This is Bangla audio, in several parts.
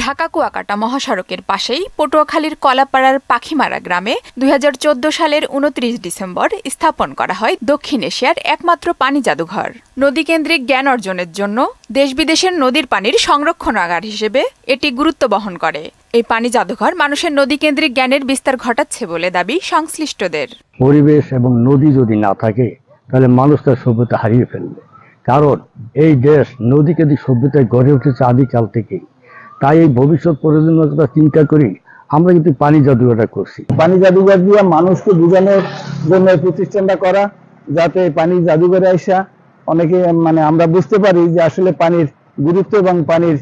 ঢাকা কুয়াকাটা মহাসড়কের পাশেই পটুয়াখালীর কলাপাড়ার পাখিমারা গ্রামে ২০১৪ সালের ২৯ ডিসেম্বর স্থাপন করা হয় দক্ষিণ এশিয়ার একমাত্র পানি জাদুঘর। নদীকেন্দ্রিক জ্ঞান অর্জনের জন্য দেশ বিদেশের নদীর পানির সংরক্ষণাগার হিসেবে এটি গুরুত্ব বহন করে। এই পানি জাদুঘর মানুষের নদীকেন্দ্রিক জ্ঞানের বিস্তার ঘটাচ্ছে বলে দাবি সংশ্লিষ্টদের। পরিবেশ এবং নদী যদি না থাকে তাহলে মানুষ তার সভ্যতা হারিয়ে ফেলবে, কারণ এই দেশ নদীকেন্দ্রিক সভ্যতায় গড়ে উঠেছে আদিকাল থেকেই। তাই এই ভবিষ্যৎ প্রজন্মের কথা চিন্তা করি আমরা কিন্তু পানি জাদুঘরটা করছি। পানি জাদুঘর দিয়ে মানুষকে বোঝানোর জন্য প্রতিষ্ঠানটা করা, যাতে পানি জাদুঘরে আসা অনেকে আমরা বুঝতে পারি যে আসলে পানির গুরুত্ব এবং পানির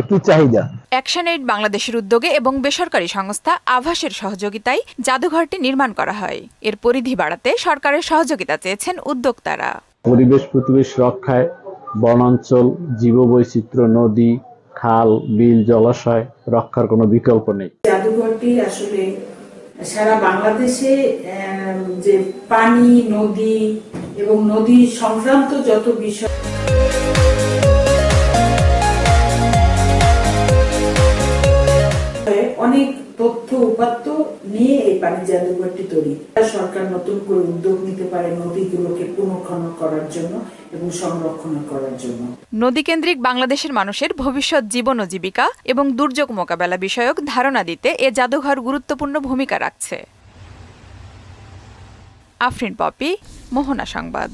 কি চাহিদা। অ্যাকশনএইড বাংলাদেশের উদ্যোগে এবং বেসরকারি সংস্থা আভাসের সহযোগিতায় জাদুঘরটি নির্মাণ করা হয়। এর পরিধি বাড়াতে সরকারের সহযোগিতা চেয়েছেন উদ্যোক্তারা। পরিবেশ রক্ষায় বনাঞ্চল, জীববৈচিত্র্য, নদী, খাল, বিল, জলাশয় রক্ষার কোনো বিকল্প নেই। জাদুঘরটি আসলে সারা বাংলাদেশে যে পানি, নদী এবং নদী সংক্রান্ত যত বিষয় অনেক তথ্য উপাত্ত নিয়ে এই পানি জাদুঘরটি তৈরি। সরকার নতুন করে উদ্যোগ নিতে পারে নদীগুলোকে পুনঃখনন করার জন্য এবং সংরক্ষণ করার জন্য। নদীকেন্দ্রিক বাংলাদেশের মানুষের ভবিষ্যৎ জীবন ও জীবিকা এবং দুর্যোগ মোকাবেলা বিষয়ক ধারণা দিতে এ জাদুঘর গুরুত্বপূর্ণ ভূমিকা রাখছে। আফরিন পপি, মোহনা সংবাদ।